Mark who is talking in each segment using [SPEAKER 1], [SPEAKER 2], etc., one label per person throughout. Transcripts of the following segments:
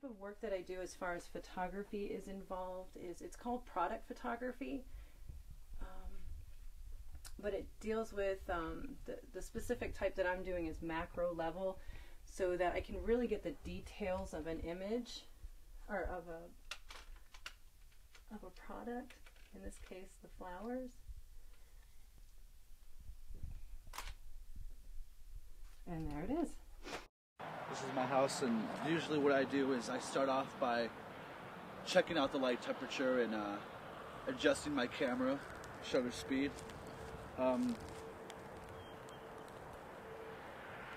[SPEAKER 1] of work that I do as far as photography is involved is, it's called product photography, but it deals with the specific type that I'm doing is macro level, so that I can really get the details of an image or of a product, in this case the flowers. And there it is.
[SPEAKER 2] This is my house, and usually what I do is I start off by checking out the light temperature and adjusting my camera shutter speed.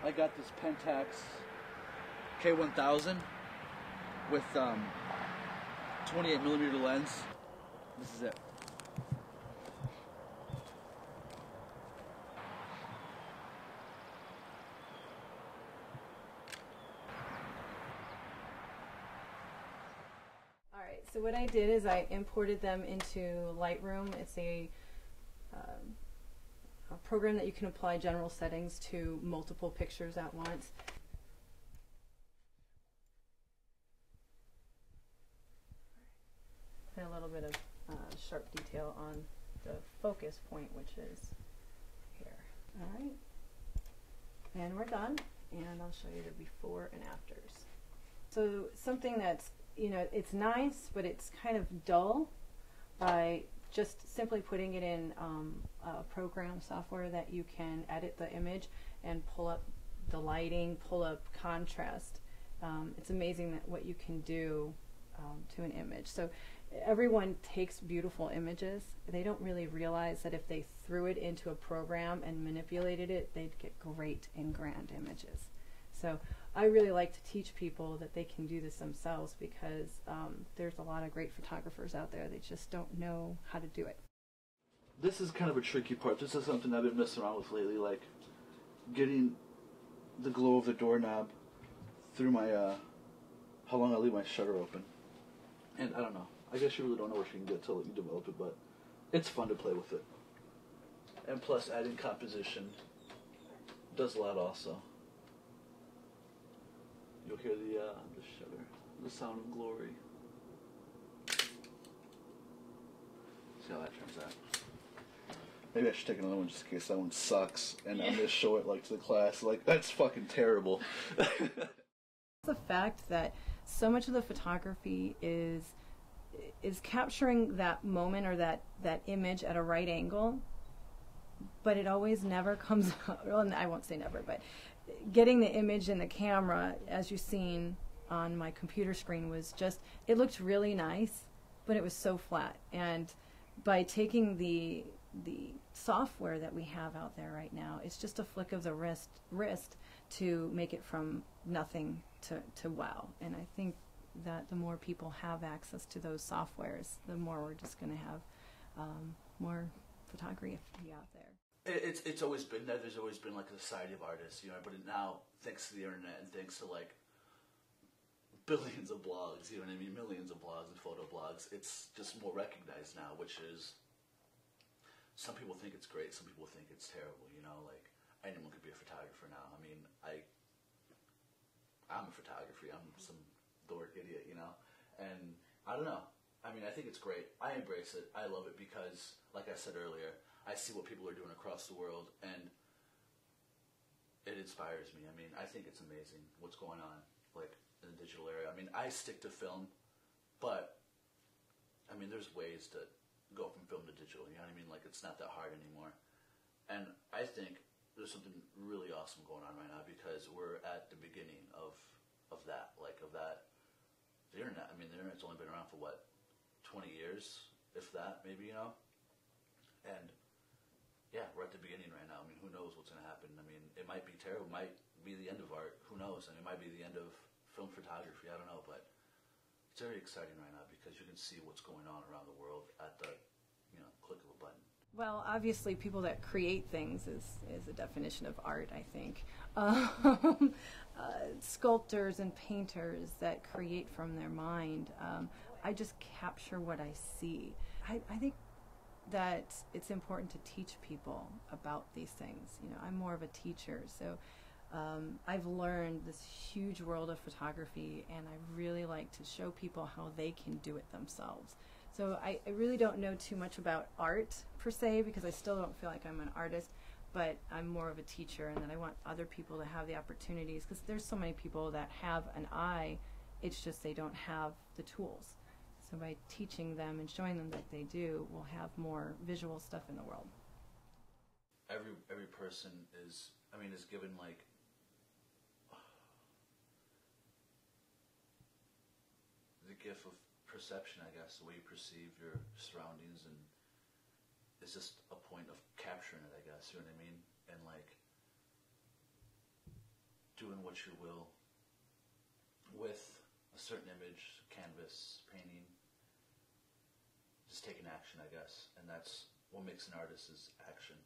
[SPEAKER 2] I got this Pentax K1000 with 28mm lens. This is it.
[SPEAKER 1] Alright, so what I did is I imported them into Lightroom. It's a program that you can apply general settings to multiple pictures at once. And a little bit of sharp detail on the focus point, which is here. Alright, and we're done, and I'll show you the before and afters. So something that's, you know, it's nice, but it's kind of dull by just simply putting it in a program software that you can edit the image and pull up the lighting, pull up contrast. It's amazing that what you can do to an image. So everyone takes beautiful images. They don't really realize that if they threw it into a program and manipulated it, they'd get great and grand images. So I really like to teach people that they can do this themselves, because there's a lot of great photographers out there. They just don't know how to do it.
[SPEAKER 2] This is kind of a tricky part. This is something I've been messing around with lately, like getting the glow of the doorknob through my, how long I leave my shutter open. And I don't know. I guess you really don't know what you can get till you develop it, but it's fun to play with it. And plus adding composition does a lot also. You'll hear the shutter, the sound of glory. See how that turns out. Maybe I should take another one just in case that one sucks, and I'm gonna show it like to the class. Like, that's fucking terrible.
[SPEAKER 1] The fact that so much of the photography is capturing that moment or that image at a right angle, but it always never comes out. Well, I won't say never, but getting the image in the camera, as you've seen on my computer screen, was just, it looked really nice, but it was so flat. And by taking the software that we have out there right now, it's just a flick of the wrist to make it from nothing to wow. And I think that the more people have access to those softwares, the more we're just going to have more photography out there.
[SPEAKER 2] It's always been there. There's always been like a society of artists, you know, but now, thanks to the internet and thanks to like billions of blogs, you know what I mean, millions of blogs and photo blogs, it's just more recognized now, which is, some people think it's great, some people think it's terrible, you know, like anyone could be a photographer now. I mean, I'm a photographer, I'm some dork idiot, you know, and I don't know. I mean, I think it's great. I embrace it. I love it because, like I said earlier, I see what people are doing across the world, and it inspires me. I mean, I think it's amazing what's going on, like, in the digital area. I mean, I stick to film, but, I mean, there's ways to go from film to digital, you know what I mean? Like, it's not that hard anymore. And I think there's something really awesome going on right now, because we're at the beginning of that, like, of that, the internet. I mean, the internet's only been around for, what, 20 years, if that, maybe, you know? And yeah, we're at the beginning right now. I mean, who knows what's going to happen? I mean, it might be terrible. It might be the end of art. Who knows? And it might be the end of film photography. I don't know. But it's very exciting right now because you can see what's going on around the world at the, you know, click of a button.
[SPEAKER 1] Well, obviously, people that create things is a definition of art, I think. Sculptors and painters that create from their mind. I just capture what I see. I think that it's important to teach people about these things. You know, I'm more of a teacher, so I've learned this huge world of photography, and I really like to show people how they can do it themselves. So I really don't know too much about art per se, because I still don't feel like I'm an artist, but I'm more of a teacher, and that I want other people to have the opportunities, because there's so many people that have an eye, it's just they don't have the tools. So by teaching them and showing them that they do, we'll have more visual stuff in the world.
[SPEAKER 2] Every person is, I mean, is given like the gift of perception, I guess, the way you perceive your surroundings, and it's just a point of capturing it, I guess, you know what I mean? And like doing what you will with a certain image, canvas, painting, just taking action, I guess. And that's what makes an artist, is action.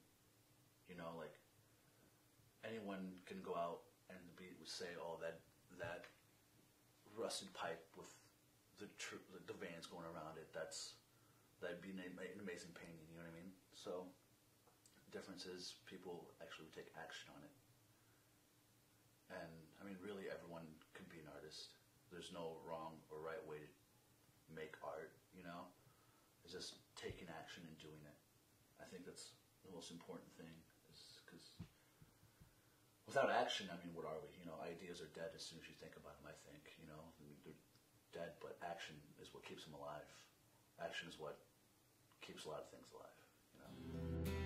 [SPEAKER 2] You know, like anyone can go out and say, oh, that rusted pipe with the vans going around it, that'd be an amazing painting, you know what I mean? So the difference is people actually take action on it. And I mean, really everyone can be an artist. There's no wrong or right way to make art, you know? It's just taking action and doing it. I think that's the most important thing, is because without action, I mean, what are we? You know, ideas are dead as soon as you think about them, I think, you know? They're dead, but action is what keeps them alive. Action is what keeps a lot of things alive, you know?